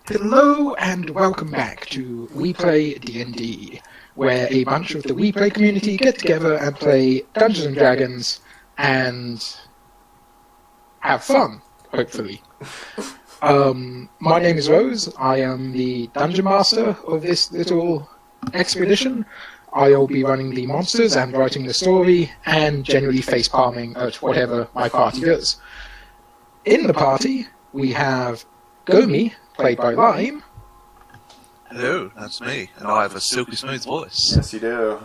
Hello and welcome back to WePlay D&D, where a bunch of the WePlay community get together and play Dungeons & Dragons and have fun, hopefully. My name is Rose. I am the Dungeon Master of this little expedition. I'll be running the monsters and writing the story, and generally face-palming at whatever my party does. In the party, we have Gomi, played by Lime. Hello, that's me, and I have a silky smooth voice. Yes, you do.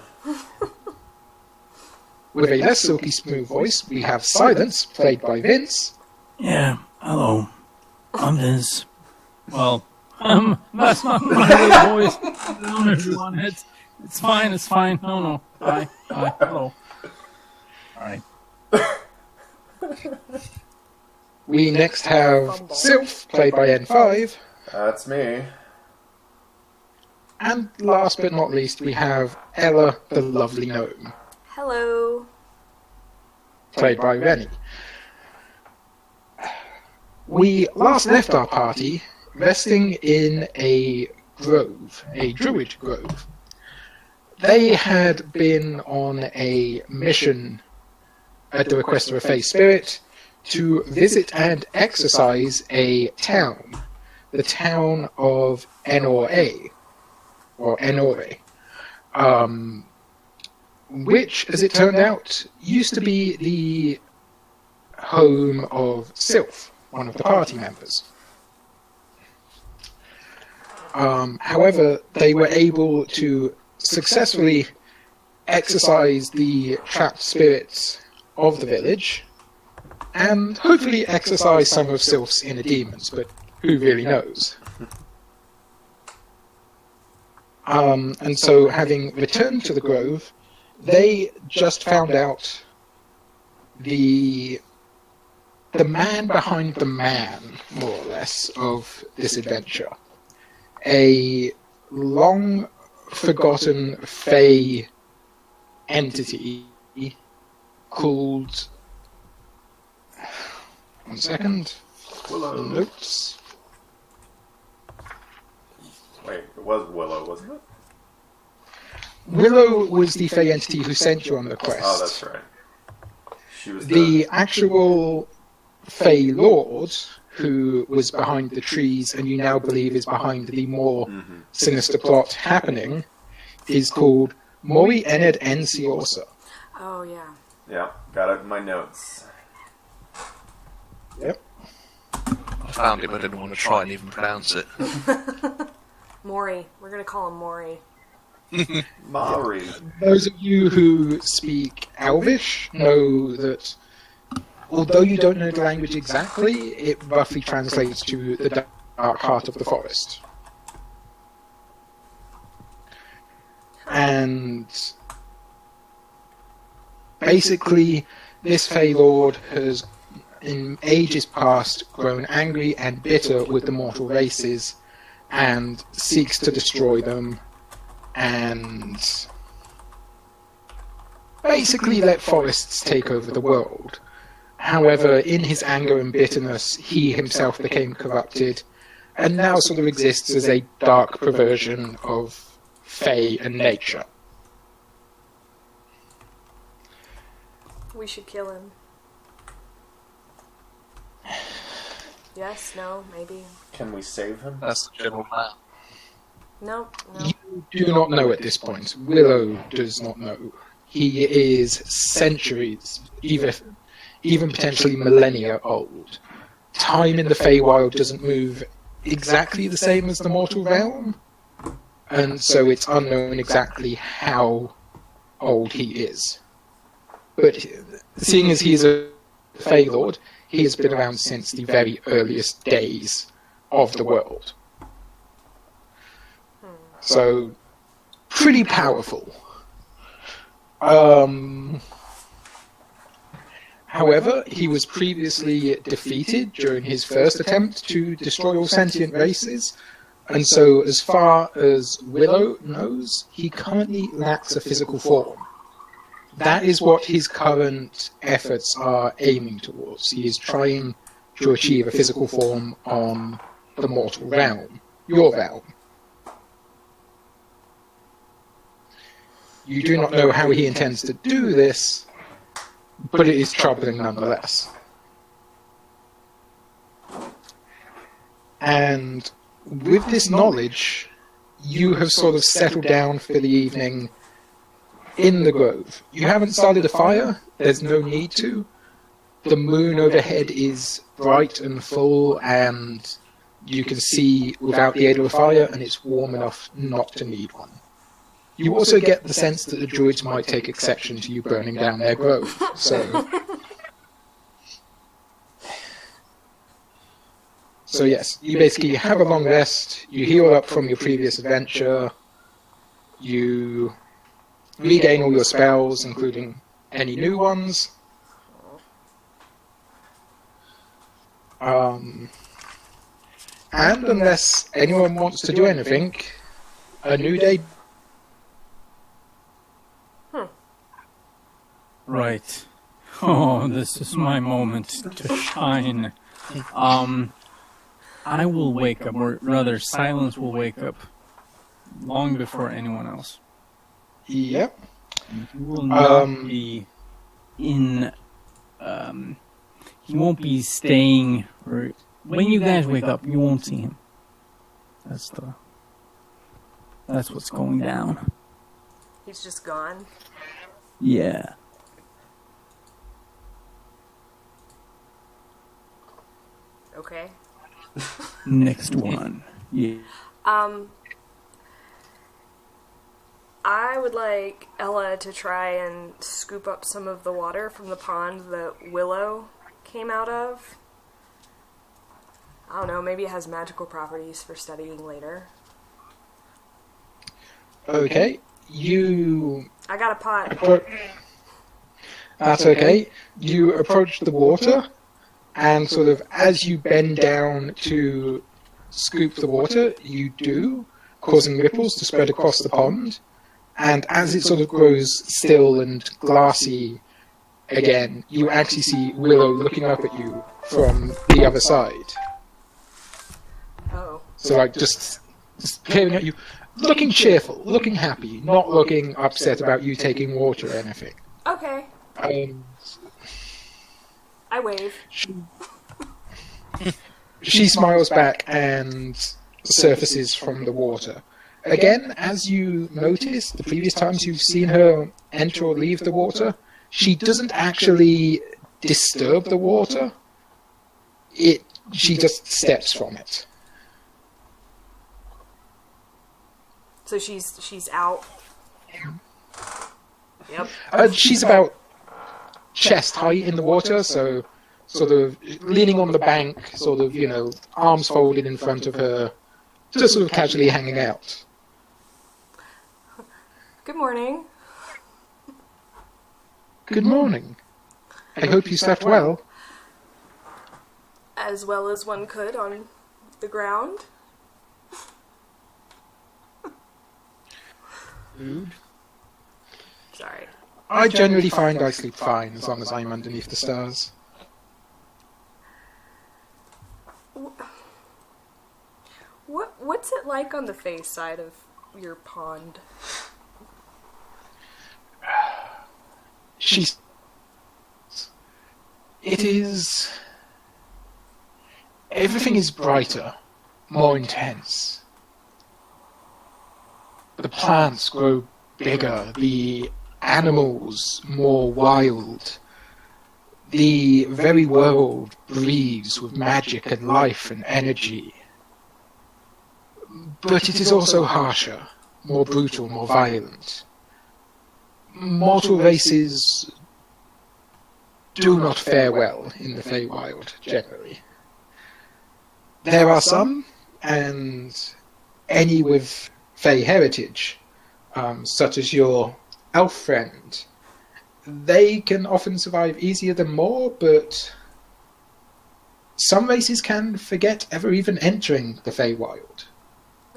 With a less silky smooth voice, we have Silence, played by Vince. Yeah, hello. I'm Vince. Well, that's not my real voice. Hello, everyone. It's fine. No. Hi, hello. Alright. We next have Sylph, played by N5. That's me. And last but not least, we have Ella, the lovely gnome. Hello. Played by Rennie. We last left our party resting in a grove, a druid grove. They had been on a mission at the request of a Fey Spirit to visit and exercise a town, the town of Enore, or Enore, which, as it turned out, used to be the home of Sylph, one of the party members. However, they were able to successfully exorcise the trapped spirits of the village, and hopefully exorcise some of Sylph's inner demons, but who really knows? And so, having returned to the grove, they just found out the man behind the man, more or less, of this adventure. A long-forgotten Fey entity called... One second. Willow. Notes. Wait, it was Willow, wasn't it? Willow was the Fey entity who sent you on the quest. Oh, that's right. She was The actual Fey Lord, who was behind the trees and you now believe is behind the more sinister plot happening, is called Mori Ened Enciosa. Oh, yeah. Yeah, got it in my notes. Yep. I found it, but I didn't want to try and even pronounce it. Maury. We're going to call him Maury. Mari. Those of you who speak Elvish know that, although you don't know the language exactly, it roughly translates to the dark heart of the forest. And basically, this Fey Lord has, in ages past, grown angry and bitter with the mortal races and seeks to destroy them and basically let forests take over the world. However, in his anger and bitterness, he himself became corrupted and now sort of exists as a dark perversion of Fey and nature. We should kill him. Yes, no, maybe. Can we save him? That's the general plan. No. You do not know at this point. Willow does not know. He is centuries, even potentially millennia old. Time in the Feywild doesn't move exactly the same as the mortal realm, and so it's unknown exactly how old he is. But seeing as he's a Fey Lord, he has been around since the very earliest days of the world. So, pretty powerful. However, he was previously defeated during his first attempt to destroy all sentient races, and so as far as Willow knows, he currently lacks a physical form. That is what his current efforts are aiming towards. He is trying to achieve a physical form on the mortal realm. your realm. You do not know how he intends to do this, but it is troubling nonetheless. And with this knowledge, you have sort of settled down for the evening in the grove. You haven't started a fire, there's no need to. The moon overhead is bright and full, and you can see without the aid of a fire, and it's warm enough not to need one. You also get the sense that the druids might take exception to you burning down their grove, So yes, you basically have a long rest, you heal up from your previous adventure, you regain all your spells, including any new ones. And unless anyone wants to do anything, a new day. Right. Oh, this is my moment to shine. I will wake up, or rather, Silence will wake up long before anyone else. Yep. He will not be in. He won't be staying. Or when you guys wake up, you won't see him. That's what's going down. He's just gone. Yeah. Okay. Next one. Yeah. I would like Ella to try and scoop up some of the water from the pond that Willow came out of. I don't know, maybe it has magical properties for studying later. Okay, I got a pot. That's okay. You approach the water, and sort of as you bend down to scoop the water, you do, causing ripples to spread across the pond. And as it sort of grows still and glassy again, you actually see Willow looking up at you from the other side. Oh. So like just peering at you, looking cheerful, looking happy, not looking upset about you taking water or anything. Okay. I wave. She smiles back and surfaces from the water. Again, as you noticed, the previous times you've seen her enter or leave the water, she doesn't actually disturb the water. She just steps from it. So she's out. Yep. She's about chest height in the water, so sort of leaning on the bank, sort of, arms folded in front of her, just sort of casually hanging out. Good morning. Good morning. I hope you slept well. As well as one could on the ground. Food? Sorry. I generally find I sleep fine as long as I'm underneath the stars. What's it like on the face side of your pond? Everything is brighter, more intense. The plants grow bigger, the animals more wild. The very world breathes with magic and life and energy. But it is also harsher, more brutal, more violent. Mortal races do not fare well in the Feywild, generally. There are some, and any with Fey heritage, such as your elf friend, they can often survive easier than more, but some races can forget ever even entering the Feywild.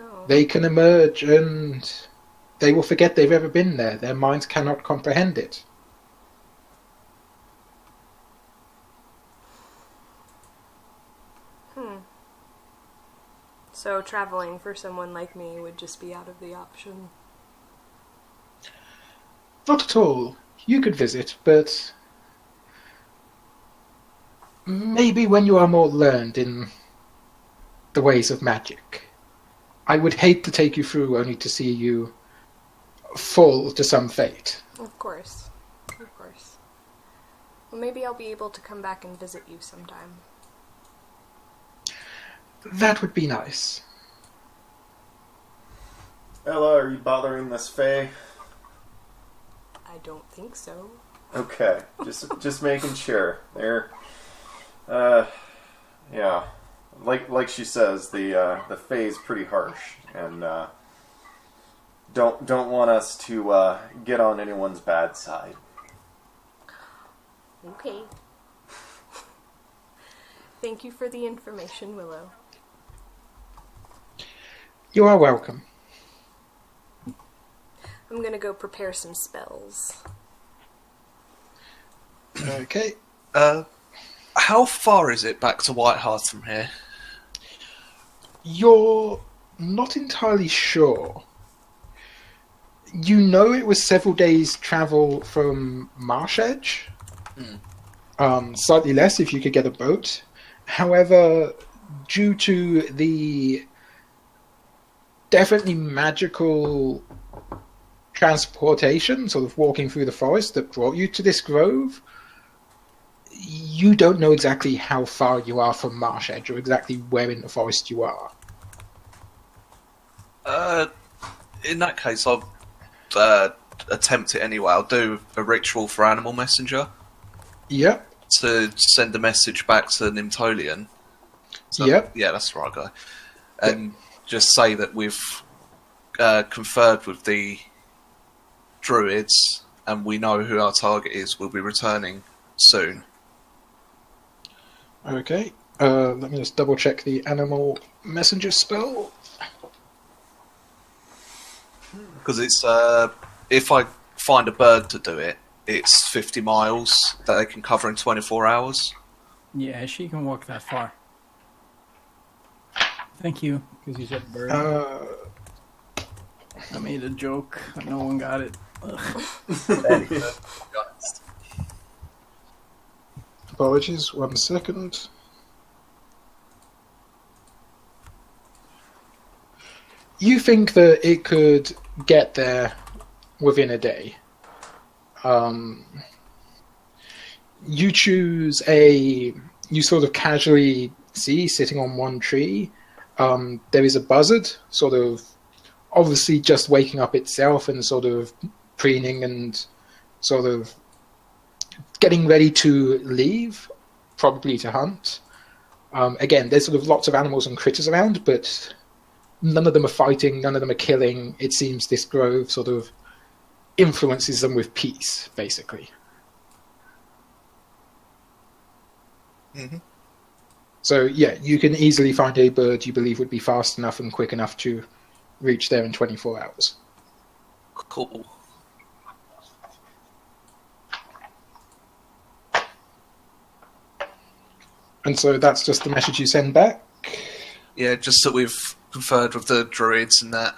Oh. They can emerge and they will forget they've ever been there. Their minds cannot comprehend it. So traveling for someone like me would just be out of the option. Not at all. You could visit, but maybe when you are more learned in the ways of magic. I would hate to take you through only to see you fall to some fate. Of course. Of course. Well, maybe I'll be able to come back and visit you sometime. That would be nice. Ella, are you bothering this Fae? I don't think so. Okay, just making sure. They're, yeah, like she says, the Fae is pretty harsh, and don't want us to get on anyone's bad side. Okay. Thank you for the information, Willow. You are welcome. I'm gonna go prepare some spells. Okay. How far is it back to Whitehearth from here? You're not entirely sure. You know it was several days' travel from Marsh Edge. Slightly less if you could get a boat. However, due to the definitely magical transportation, sort of walking through the forest that brought you to this grove, you don't know exactly how far you are from Marsh Edge or exactly where in the forest you are. In that case, I'll attempt it anyway. I'll do a ritual for Animal Messenger Yep. to send a message back to Nimtolian. So, Yep. Yeah, that's the right guy. And just say that we've conferred with the druids and we know who our target is. We'll be returning soon. Okay. Let me just double check the animal messenger spell. Because it's if I find a bird to do it, it's 50 miles that they can cover in 24 hours. Yeah, she can walk that far. Thank you, because you said bird. I made a joke, but no one got it. Apologies, 1 second. You think that it could get there within a day. You choose you sort of casually see sitting on one tree. There is a buzzard, sort of obviously just waking up itself and sort of preening and sort of getting ready to leave, probably to hunt. Again, there's sort of lots of animals and critters around, but none of them are fighting, none of them are killing. It seems this grove sort of influences them with peace, basically. Mm-hmm. So, yeah, you can easily find a bird you believe would be fast enough and quick enough to reach there in 24 hours. Cool. And so that's just the message you send back? Yeah, just that we've conferred with the druids and that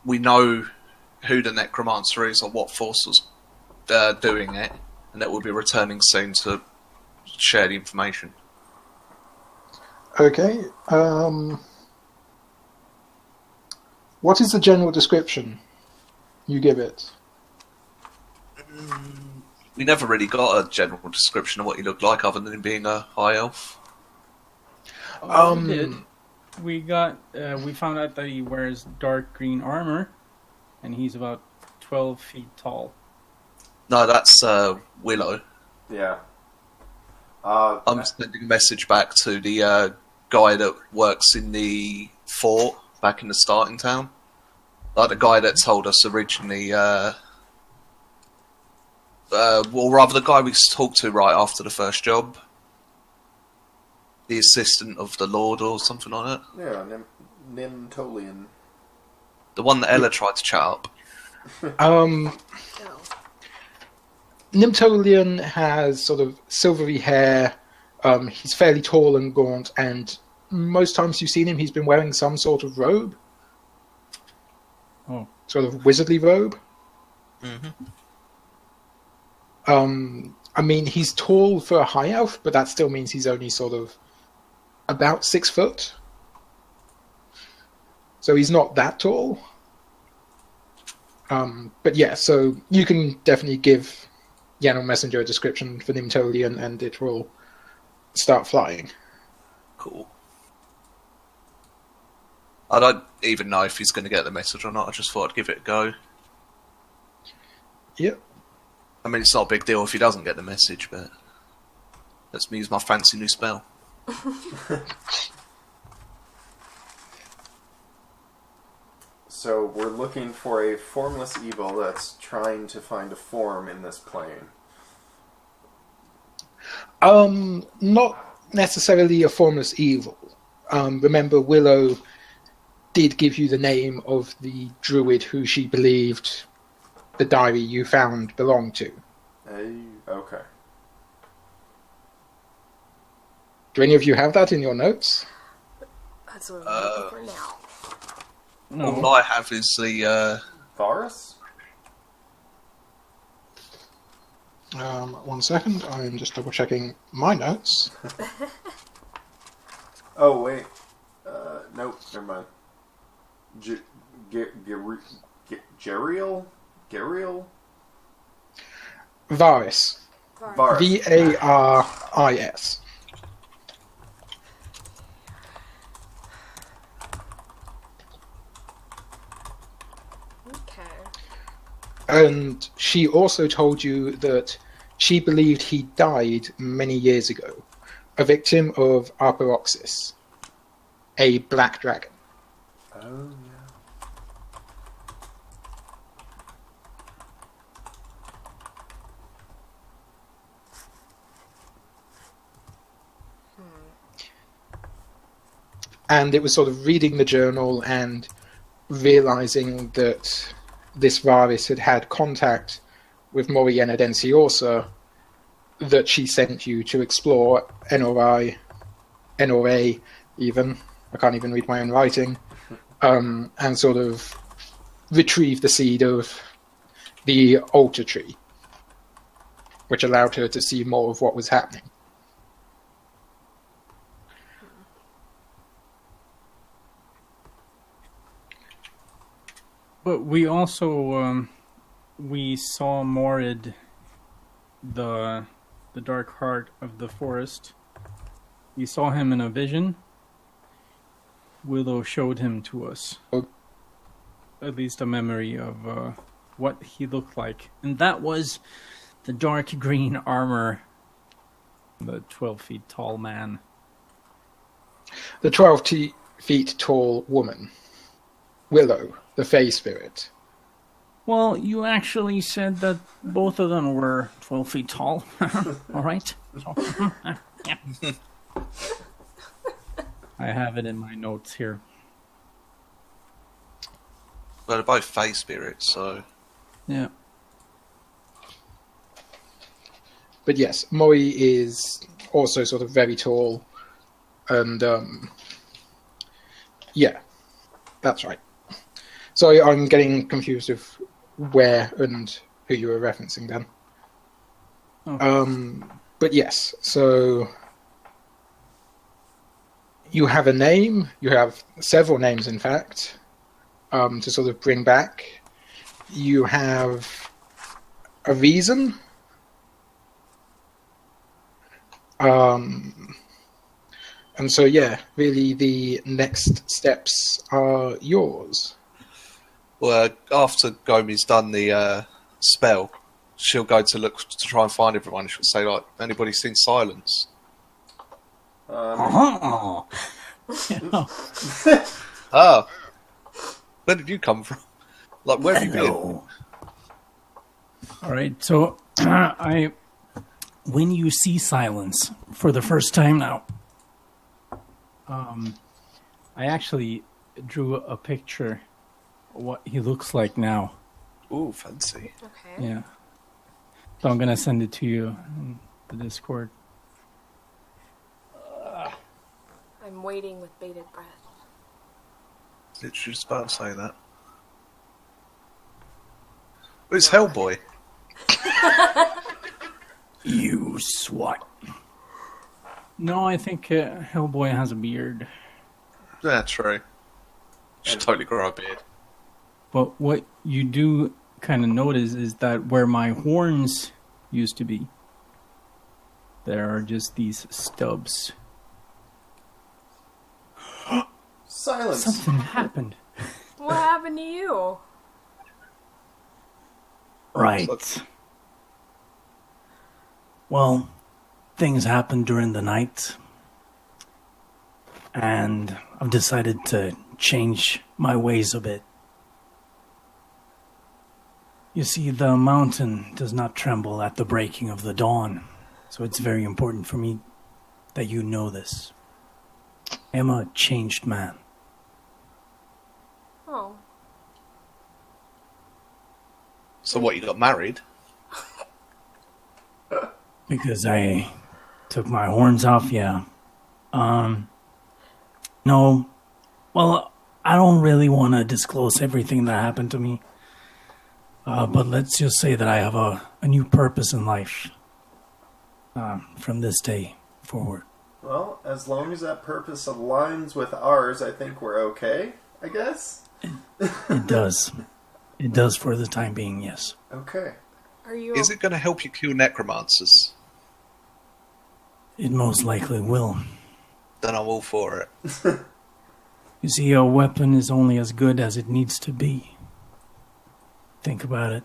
we know who the necromancer is or what force was doing it, and that we'll be returning soon to share the information. Okay. What is the general description you give it? We never really got a general description of what he looked like other than him being a high elf. We did. We got. We found out that he wears dark green armor, and he's about 12 feet tall. No, that's Willow. Yeah. I'm sending a message back to the guy that works in the fort back in the starting town. Like the guy that told us originally, well, rather the guy we talked to right after the first job. The assistant of the Lord or something like that. Yeah, Nimtolian. The one that Ella tried to chat up. Oh. Nimtolian has sort of silvery hair. He's fairly tall and gaunt and most times you've seen him, he's been wearing some sort of robe. Oh. Sort of wizardly robe. Mm-hmm. I mean, he's tall for a high elf, but that still means he's only sort of about 6 foot. So he's not that tall. But yeah, so you can definitely give Yanel Messenger a description for Nimtolian, and it will start flying. Cool. I don't even know if he's going to get the message or not. I just thought I'd give it a go. Yep. I mean, it's not a big deal if he doesn't get the message, but let's use my fancy new spell. So we're looking for a formless evil that's trying to find a form in this plane. Not necessarily a formless evil. Remember, Willow did give you the name of the druid who she believed the diary you found belonged to. Okay. Do any of you have that in your notes? That's what I'm looking for now. No. All I have is the... Varus? 1 second, I'm just double checking my notes. Oh, wait. Nope, never mind. Geriel? Varys. Varus. Varis. Okay. And she also told you that she believed he died many years ago, a victim of Arperoxis, a black dragon. Oh, yeah. And it was sort of reading the journal and realizing that this Varys had had contact with Moriena Densiosa that she sent you to explore NRA even, I can't even read my own writing, and sort of retrieve the seed of the altar tree, which allowed her to see more of what was happening. But we also we saw Morid, the dark heart of the forest. We saw him in a vision. Willow showed him to us. At least a memory of what he looked like. And that was the dark green armor, the 12 feet tall man. The 12 feet tall woman, Willow, the Fey spirit. Well, you actually said that both of them were 12 feet tall. All right. So, yeah. I have it in my notes here. Well, they're both Fey spirits, so... Yeah. But yes, Mori is also sort of very tall, and yeah, that's right. Sorry, I'm getting confused with where and who you were referencing then. Okay. But yes, so you have a name, you have several names in fact, to sort of bring back. You have a reason. And so yeah, really the next steps are yours. Well, after Gomi's done the spell, she'll go to look to try and find everyone. She'll say, like, anybody seen Silence? Oh. Ah, where did you come from? Like, where have you been? All right, so when you see Silence for the first time now, I actually drew a picture of what he looks like now. Ooh, fancy. Okay. Yeah. So I'm gonna send it to you in the Discord. I'm I'm waiting with bated breath. Literally just about to say that. It's Hellboy. You swat. No, I think Hellboy has a beard. Yeah, true. Should totally grow a beard. But what you do kind of notice is that where my horns used to be, there are just these stubs. Silence. Something happened. What happened to you? Right. Well, things happened during the night, and I've decided to change my ways a bit. You see, the mountain does not tremble at the breaking of the dawn, so it's very important for me that you know this. I am a changed man. Oh. So what, you got married? Because I took my horns off, yeah. No. Well, I don't really want to disclose everything that happened to me. But let's just say that I have a new purpose in life. From this day forward. Well, as long as that purpose aligns with ours, I think we're okay, I guess? It does. It does for the time being, yes. Okay. Are you? Is it going to help you kill necromancers? It most likely will. Then I'm all for it. You see, a weapon is only as good as it needs to be. Think about it.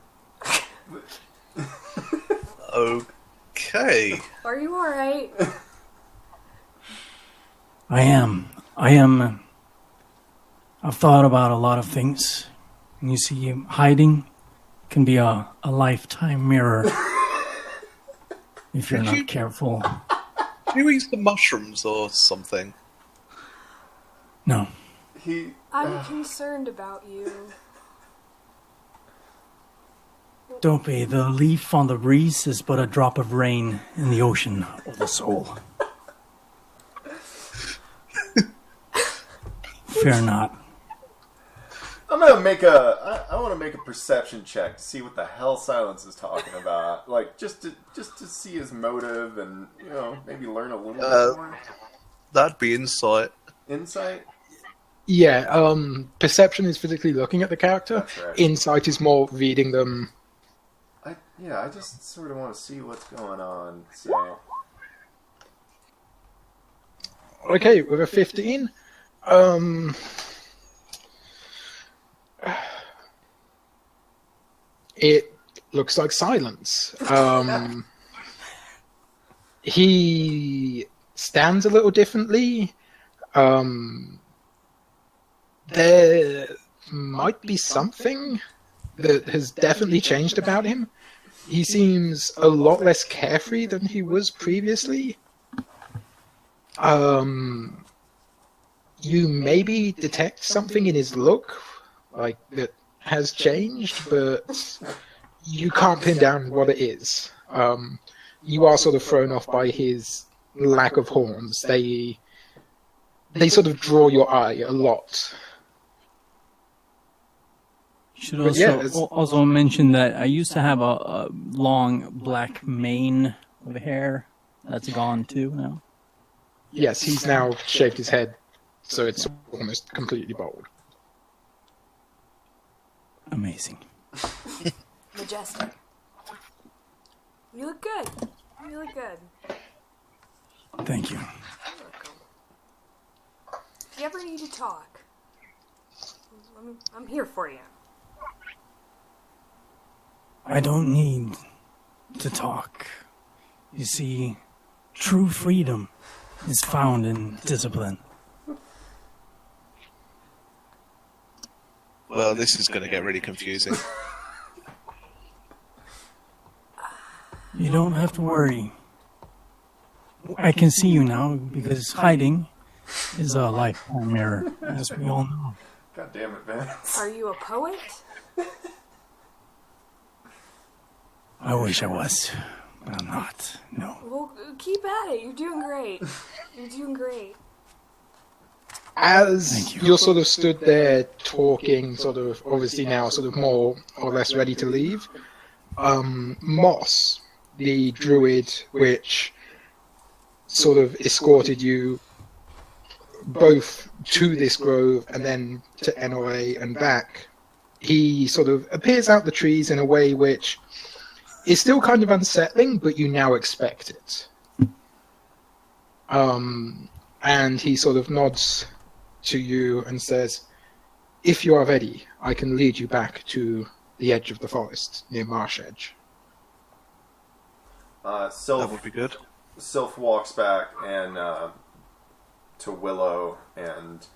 Okay. Are you all right? I am. I've thought about a lot of things. And you see, hiding can be a lifetime mirror. If you're not careful. Do you eat some mushrooms or something? No. I'm concerned about you. Don't be. The leaf on the breeze is but a drop of rain in the ocean of the soul. Fear not. I'm gonna make I want to make a perception check to see what the hell Silence is talking about. Like, just to see his motive and, you know, maybe learn a little bit more. That'd be insight. Insight? Yeah, perception is physically looking at the character. That's right. Insight is more reading them. I just sort of want to see what's going on, so... Okay, with a 15, it looks like Silence. He stands a little differently. There might be something that has definitely changed about him. He seems a lot less carefree than he was previously. You maybe detect something in his look, like, that has changed, but you can't pin down what it is. You are sort of thrown off by his lack of horns. They sort of draw your eye a lot. Should But yeah, also mention that I used to have a long black mane of hair. That's gone too now. Yes, he's now shaved his head, so it's almost completely bald. Amazing. Majestic. You look good. You look good. Thank you. You're welcome. If you ever need to talk, I'm here for you. I don't need to talk. You see, true freedom is found in discipline. Well, this is going to get really confusing. You don't have to worry. I can see you now because hiding is a lifetime mirror, as we all know. God damn it, Vance. Are you a poet? I wish I was, but I'm not. No. Well, keep at it. You're doing great. You're doing great. As you're sort of stood there talking, sort of obviously now sort of more or less ready to leave, Moss, the druid which sort of escorted you both to this grove and then to NOA and back, he sort of appears out the trees in a way which is still kind of unsettling, but you now expect it. And he sort of nods to you and says, if you are ready, I can lead you back to the edge of the forest, near Marsh Edge. That would be good. Sylph walks back and to Willow and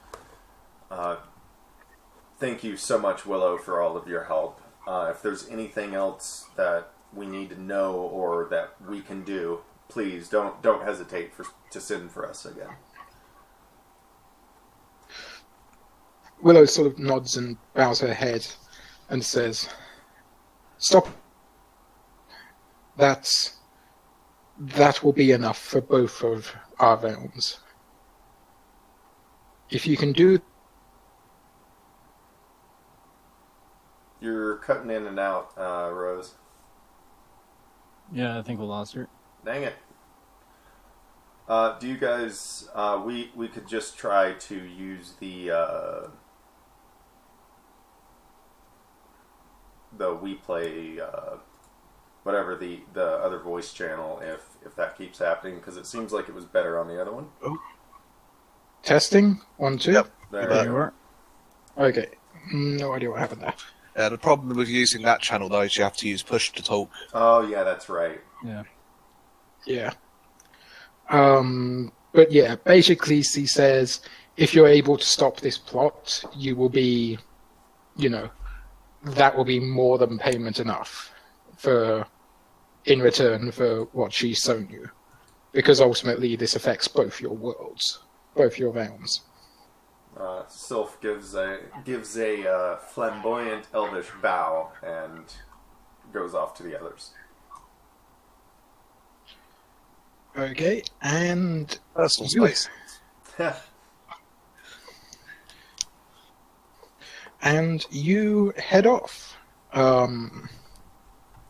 thank you so much, Willow, for all of your help. If there's anything else that we need to know or that we can do, please don't hesitate to send for us again. Willow sort of nods and bows her head and says, stop. That will be enough for both of our realms. If you can do... You're cutting in and out, Rose. Yeah, I think we lost her. Dang it. Do you guys... we could just try to use the WePlay, whatever the other voice channel, if that keeps happening, because it seems like it was better on the other one. Oh. Testing? 1, 2? Yep. There you are. Okay. No idea what happened there. The problem with using that channel, though, is you have to use push to talk. Oh, yeah, that's right. Yeah. Yeah. But yeah, basically he says, if you're able to stop this plot, you will be, that will be more than payment enough in return for what she's shown you. Because ultimately this affects both your worlds, both your realms. Sylph gives a flamboyant elvish bow and goes off to the others. Okay, and Personal space. And you head off.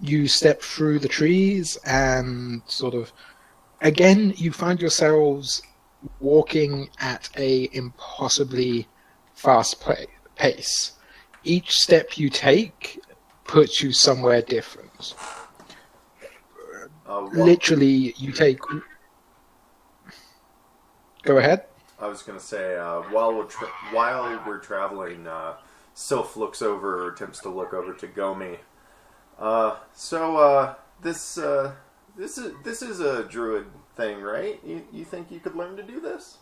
You step through the trees and sort of, again, you find yourselves walking at a impossibly fast pace. Each step you take puts you somewhere different. Literally, you take... Go ahead. I was going to say, while we're traveling, Sylph looks over, or attempts to look over to Gomi. This is a druid thing, right? You think you could learn to do this?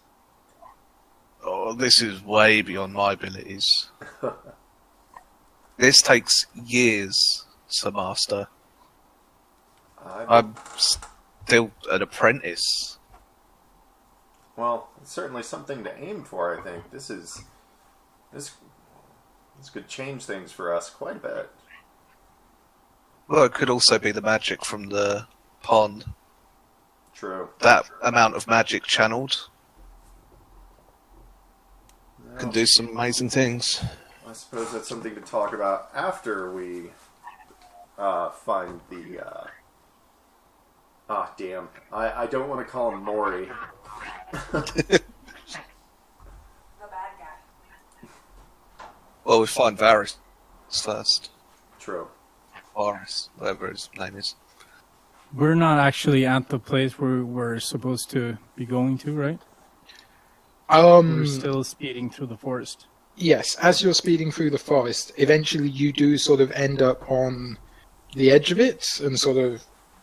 Oh, this is way beyond my abilities. This takes years to master. I'm still an apprentice. Well, it's certainly something to aim for, I think. This could change things for us quite a bit. Well, it could also be the magic from the pond. True. That amount of magic channeled can do some amazing things. I suppose that's something to talk about after we find the... damn. I don't want to call him Maury. The bad guy. Well, we find Varys first. True. Varys, whatever his name is. We're not actually at the place where we're supposed to be going to, right? We're still speeding through the forest. Yes, as you're speeding through the forest, eventually you do sort of end up on the edge of it, and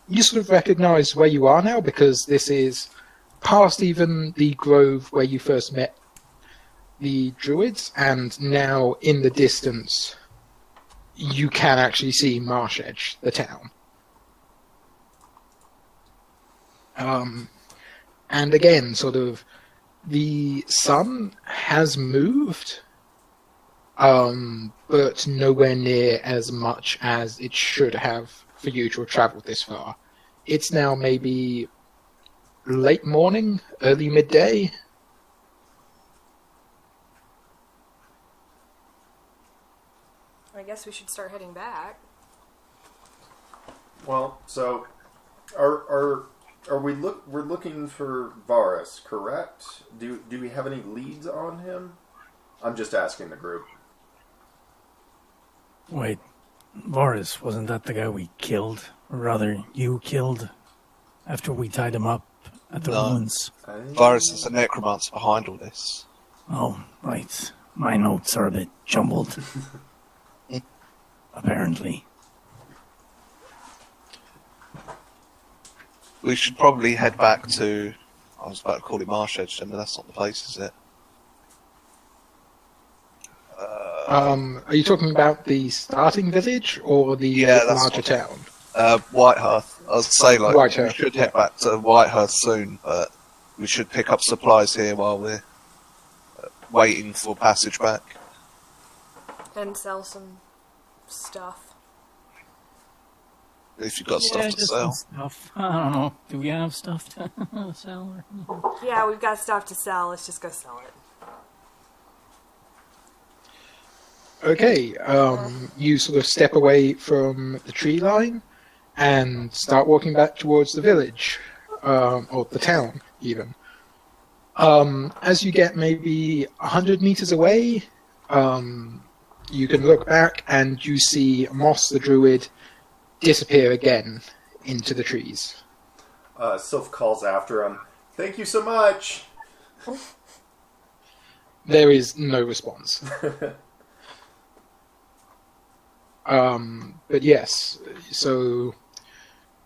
you sort of recognize where you are now, because this is past even the grove where you first met the druids, and now in the distance you can actually see Marsh Edge, the town. And again, sort of, the sun has moved, but nowhere near as much as it should have for you to have traveled this far. It's now maybe late morning, early midday. I guess we should start heading back. Well, so are we're looking for Varus, correct? Do we have any leads on him? I'm just asking the group. Wait, Varus, wasn't that the guy we killed? Or rather, you killed after we tied him up at the ruins? Varus is the necromancer behind all this. Oh, right. My notes are a bit jumbled. Apparently. We should probably head back to... I was about to call it Marsh Edge, but that's not the place, is it? Are you talking about the starting village or the larger town? Whitehearth. I was say like Whitehearth, we should head back to Whitehearth soon, but we should pick up supplies here while we're waiting for passage back. And sell some stuff. If you've got stuff to just sell. some stuff. I don't know. Do we have stuff to sell? Or... Yeah, we've got stuff to sell. Let's just go sell it. Okay, you sort of step away from the tree line and start walking back towards the village, or the town, even. As you get maybe 100 meters away, you can look back and you see Moss the Druid disappear again into the trees. Sylph calls after him. Thank you so much! There is no response. But yes, so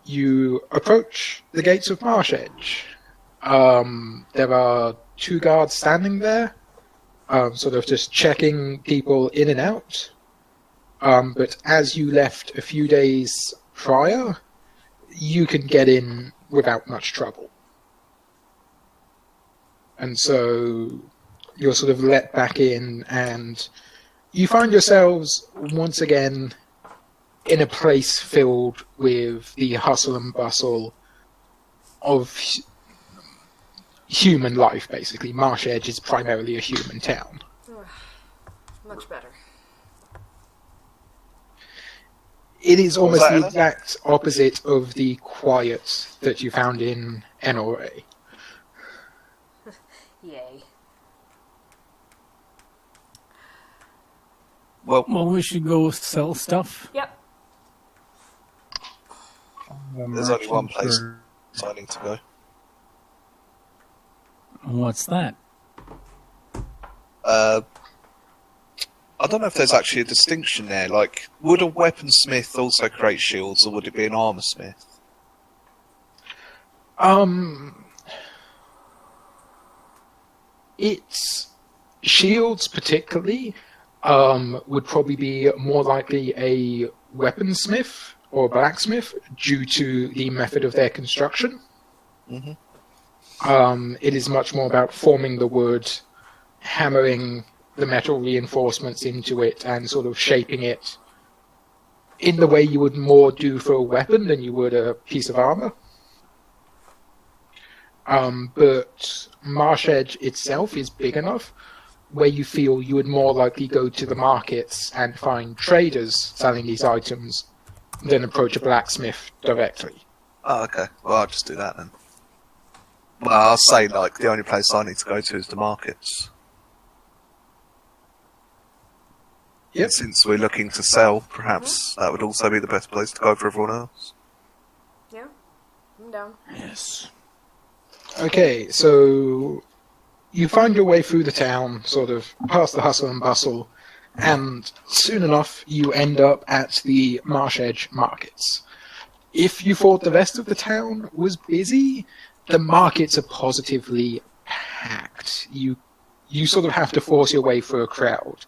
you approach the gates of Marsh Edge. There are 2 guards standing there, sort of just checking people in and out. But as you left a few days prior, you can get in without much trouble. And so you're sort of let back in, and you find yourselves once again in a place filled with the hustle and bustle of human life, basically. Marsh Edge is primarily a human town. Much better. It is almost that, the Ella? exact opposite of the quiet that you found in NRA. Yay. Well, we should go sell stuff. Yep. there's only one place I need to go. What's that? I don't know if there's actually a distinction there. Like, would a weaponsmith also create shields, or would it be an armor smith? Its shields particularly would probably be more likely a weaponsmith or blacksmith due to the method of their construction. Mm-hmm. It is much more about forming the wood, hammering the metal reinforcements into it, and sort of shaping it in the way you would more do for a weapon than you would a piece of armor. But Marsh Edge itself is big enough where you feel you would more likely go to the markets and find traders selling these items than approach a blacksmith directly. Oh, okay. Well, I'll just do that then. Well, I'll say, like, the only place I need to go to is the markets. Yep. And since we're looking to sell, perhaps that would also be the best place to go for everyone else. Yeah. I'm down. Yes. Okay, so you find your way through the town, sort of past the hustle and bustle, and soon enough you end up at the Marsh Edge markets. If you thought the rest of the town was busy, the markets are positively packed. You sort of have to force your way through a crowd.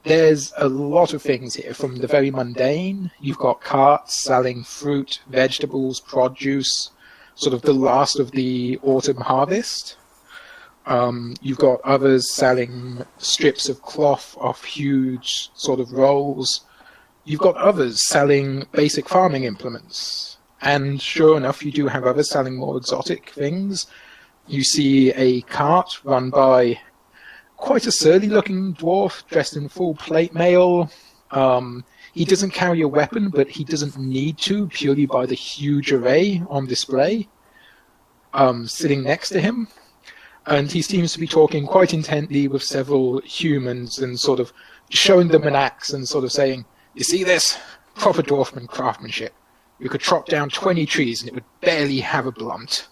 There's a lot of things here, from the very mundane. You've got carts selling fruit, vegetables, produce, sort of the last of the autumn harvest. You've got others selling strips of cloth off huge sort of rolls. You've got others selling basic farming implements. And sure enough, you do have others selling more exotic things. You see a cart run by quite a surly-looking dwarf dressed in full plate mail, He doesn't carry a weapon, but he doesn't need to, purely by the huge array on display sitting next to him. And he seems to be talking quite intently with several humans and sort of showing them an axe and sort of saying, "You see this? Proper dwarfman craftsmanship. You could chop down 20 trees and it would barely have a blunt."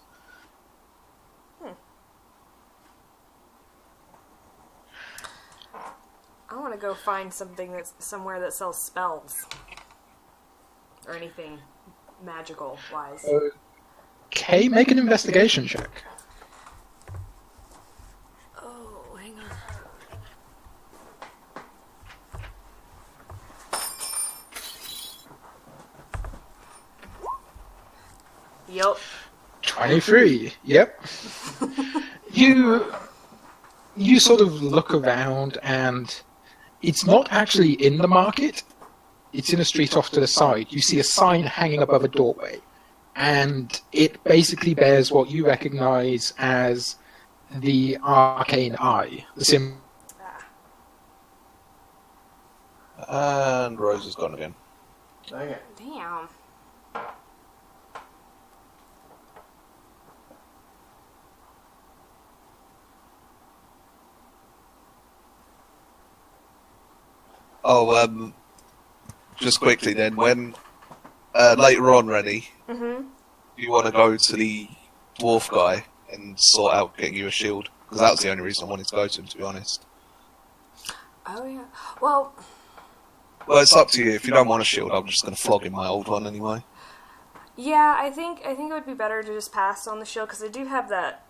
I want to go find something that's somewhere that sells spells. Or anything magical wise. Okay, make an investigation check. Oh, hang on. Yup. 23, yep. You sort of look around and it's not actually in the market. It's in a street off to the side. You see a sign hanging above a doorway, and it basically bears what you recognize as the arcane eye. The symbol. And Rose is gone again. Okay. Damn. Oh, just quickly then, when later on, Rennie, you want to go to the dwarf guy and sort out getting you a shield, because that was the only reason I wanted to go to him, to be honest. Oh yeah. Well, It's up to you. If you don't want a shield, I'm just going to flog in my old one anyway. yeah. I think it would be better to just pass on the shield because I do have that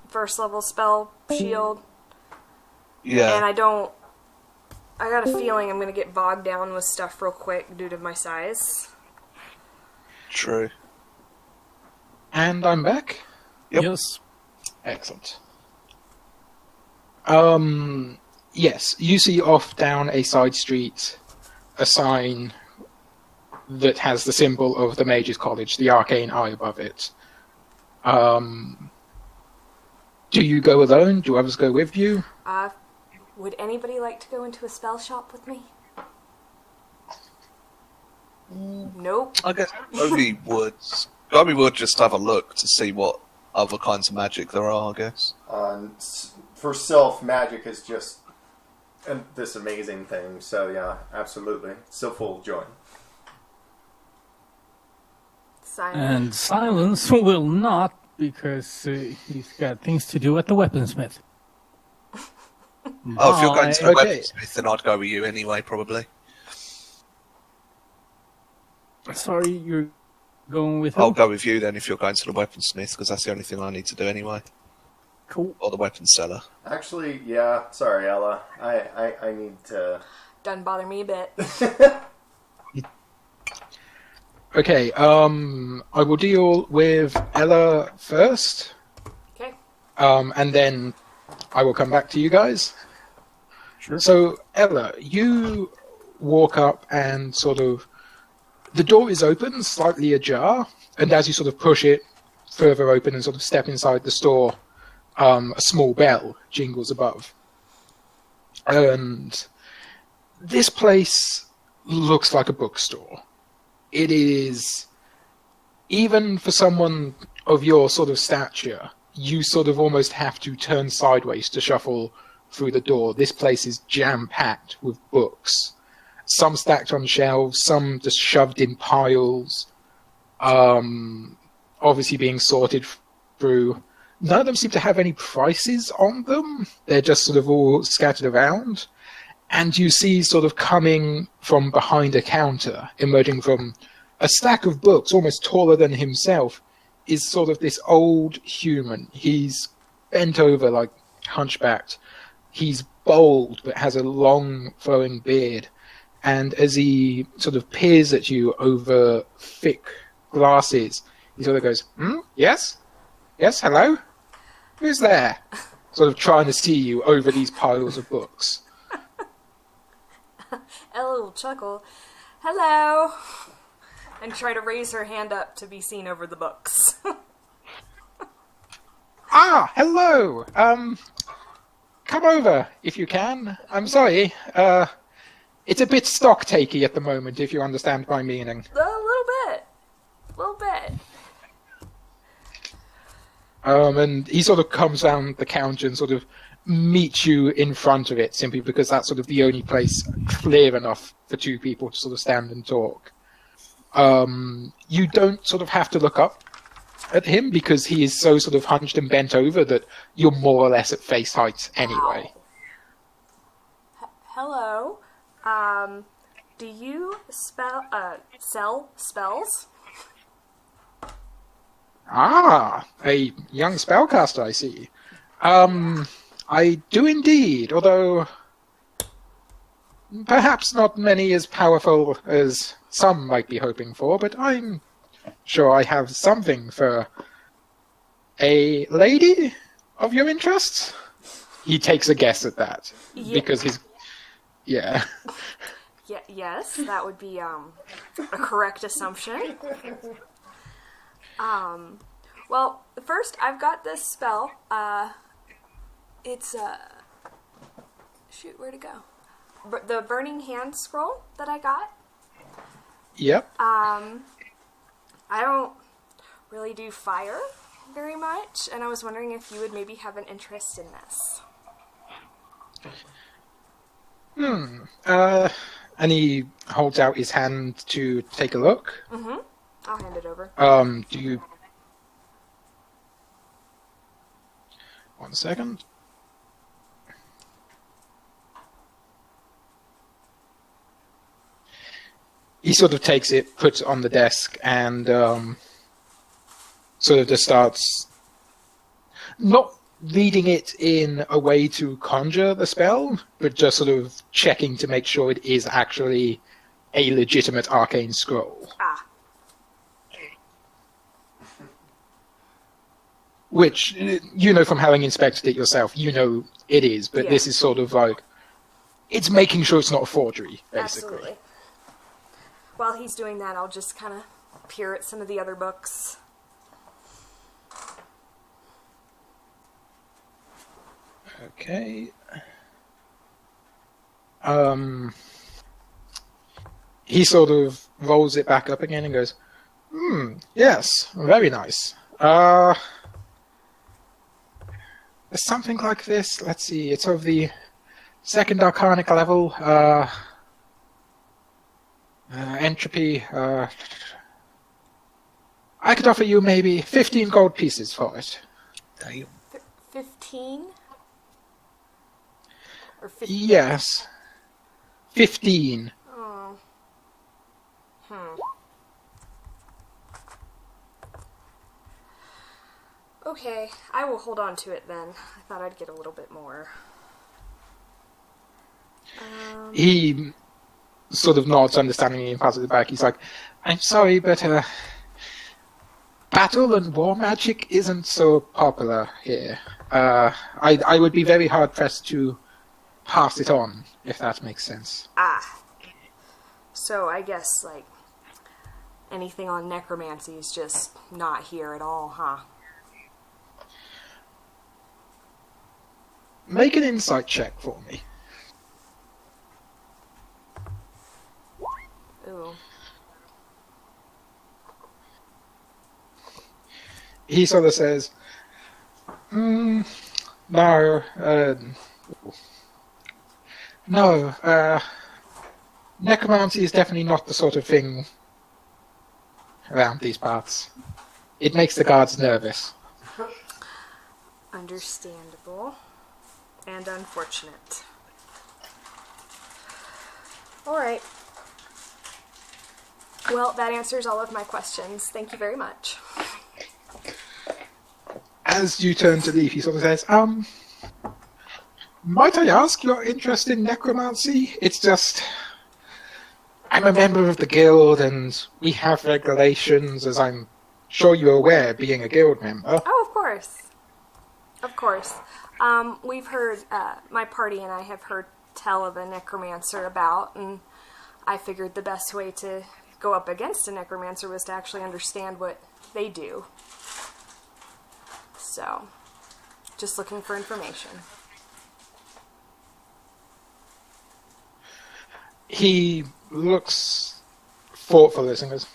first level spell shield, Yeah. and I don't. I got a feeling I'm gonna get bogged down with stuff real quick due to my size. True. And I'm back. Yep. Yes. Excellent. Yes, you see off down a side street a sign that has the symbol of the Mage's College, the arcane eye above it. Do you go alone? Do others go with you? Would anybody like to go into a spell shop with me? Nope. I guess Obi would just have a look to see what other kinds of magic there are, I guess. For self, magic is just this amazing thing. So yeah, absolutely. Sylph will join. Silence. And Silence will not, because he's got things to do at the weaponsmith. Oh, if you're going to the Okay. weaponsmith, then I'd go with you anyway, probably. Sorry, you're going with I'll him? go with you then if you're going to the weaponsmith, because that's the only thing I need to do anyway. Cool. Or the weapons seller. Actually, yeah. Sorry, Ella. I need to. Doesn't bother me a bit. Okay, I will deal with Ella first, Okay. and then I will come back to you guys. Sure. So, Ella, you walk up and sort of... The door is open, slightly ajar, and as you sort of push it further open and sort of step inside the store, a small bell jingles above. And this place looks like a bookstore. It is, even for someone of your sort of stature, you sort of almost have to turn sideways to shuffle through the door. This place is jam-packed with books. Some stacked on shelves, some just shoved in piles, obviously being sorted through. None of them seem to have any prices on them. They're just sort of all scattered around. And you see sort of coming from behind a counter, emerging from a stack of books, almost taller than himself, is sort of this old human. He's bent over, like hunchbacked. He's bald, but has a long flowing beard. And as he sort of peers at you over thick glasses, he sort of goes, Yes? Yes, hello? Who's there? Sort of trying to see you over these piles of books. Ella will chuckle. Hello! And try to raise her hand up to be seen over the books. Ah, hello! Come over, if you can. I'm sorry. It's a bit stock-takey at the moment, if you understand my meaning. A little bit. A little bit. And he sort of comes down the counter and sort of meets you in front of it, simply because that's sort of the only place clear enough for two people to sort of stand and talk. You don't sort of have to look up at him because he is so sort of hunched and bent over that you're more or less at face height anyway. Hello. Do you sell spells? Ah, a young spellcaster, I see. I do indeed, although perhaps not many as powerful as some might be hoping for, but I'm sure I have something for a lady of your interests. He takes a guess at that, because he's... Yeah. Yes, that would be a correct assumption. Well, first I've got this spell. It's shoot, where'd it go? The Burning Hand scroll that I got. Yep. I don't really do fire very much, and I was wondering if you would maybe have an interest in this. And he holds out his hand to take a look. Mm-hmm. I'll hand it over. Do you... One second. He sort of takes it, puts it on the desk, and sort of just starts not reading it in a way to conjure the spell, but just sort of checking to make sure it is actually a legitimate arcane scroll. Ah. Which, you know from having inspected it yourself, you know it is, but Yeah. this is sort of like, it's making sure it's not a forgery, basically. Absolutely. While he's doing that, I'll just kind of peer at some of the other books. Okay. He sort of rolls it back up again and goes, yes, very nice. There's something like this. Let's see, it's of the second arcanic level. Entropy. I could offer you maybe 15 gold pieces for it. 15? Or 15? Yes. 15. Oh. Okay, I will hold on to it then. I thought I'd get a little bit more. He sort of nods understandingly and passes it back. He's like, I'm sorry, but battle and war magic isn't so popular here. I would be very hard pressed to pass it on, if that makes sense. Ah. So I guess, like, anything on necromancy is just not here at all, huh? Make an insight check for me. Ooh. He sort of says, no, necromancy is definitely not the sort of thing around these parts. It makes the guards nervous. Understandable. And unfortunate. Alright. Well, that answers all of my questions. Thank you very much. As you turn to leave, he sort of says, might I ask your interest in necromancy? It's just, I'm a member of the guild and we have regulations, as I'm sure you're aware, being a guild member. Oh, of course. Of course. We've heard, my party and I have heard tell of a necromancer about, and I figured the best way to go up against a necromancer was to actually understand what they do. So, just looking for information. He looks thoughtful as and goes,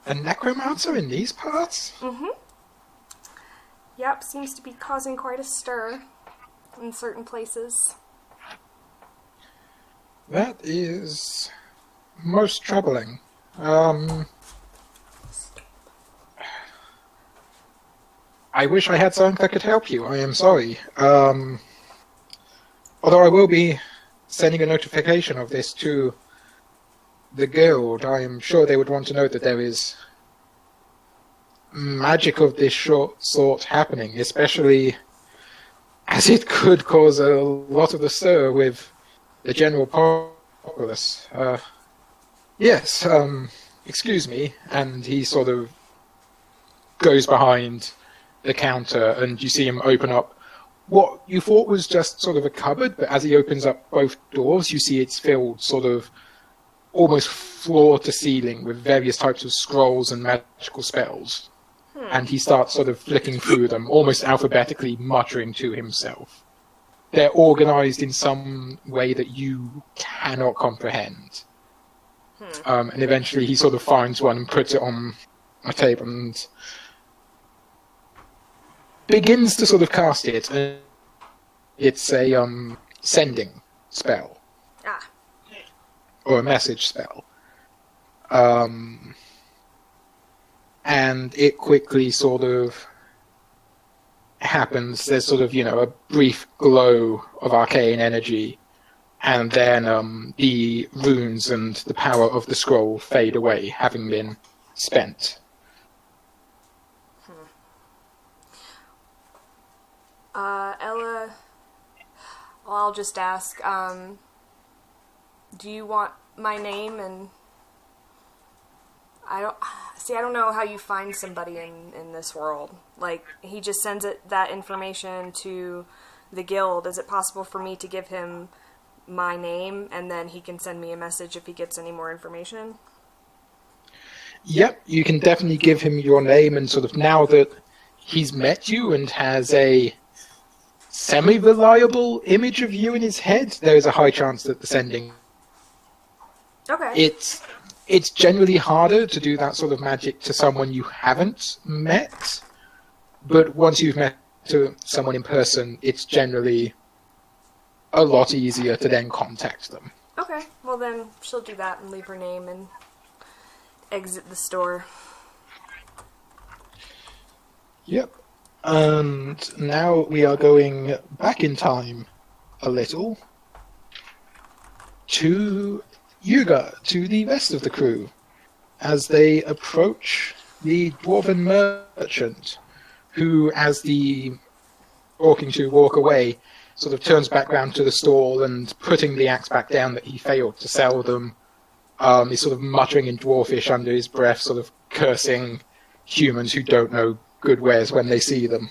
a necromancer in these parts? Mm-hmm. Yep, seems to be causing quite a stir in certain places. That is most troubling. I wish I had something that could help you. I am sorry. Although I will be sending a notification of this to the guild, I am sure they would want to know that there is magic of this sort happening, especially as it could cause a lot of the stir with the general populace. Yes, excuse me, and he sort of goes behind the counter, and you see him open up what you thought was just sort of a cupboard, but as he opens up both doors, you see it's filled sort of almost floor to ceiling with various types of scrolls and magical spells. And he starts sort of flicking through them, almost alphabetically, muttering to himself. They're organized in some way that you cannot comprehend. And eventually he sort of finds one and puts it on a table and begins to sort of cast it. It's a sending spell. Ah. Or a message spell. And it quickly sort of happens. There's sort of, a brief glow of arcane energy, and then the runes and the power of the scroll fade away, having been spent. Ella, well, I'll just ask, do you want my name? And I don't know how you find somebody in this world. Like, he just sends that information to the guild. Is it possible for me to give him my name, and then he can send me a message if he gets any more information? Yep, you can definitely give him your name, and sort of now that he's met you and has a semi-reliable image of you in his head, there is a high chance that the sending... Okay. It's generally harder to do that sort of magic to someone you haven't met, but once you've met someone in person, it's generally a lot easier to then contact them. Okay, well then she'll do that and leave her name and exit the store. Yep. And now we are going back in time a little to Yuga, to the rest of the crew, as they approach the dwarven merchant, who, as the walking to walk away, sort of turns back round to the stall and, putting the axe back down that he failed to sell them, is sort of muttering in dwarfish under his breath, sort of cursing humans who don't know good wares when they see them.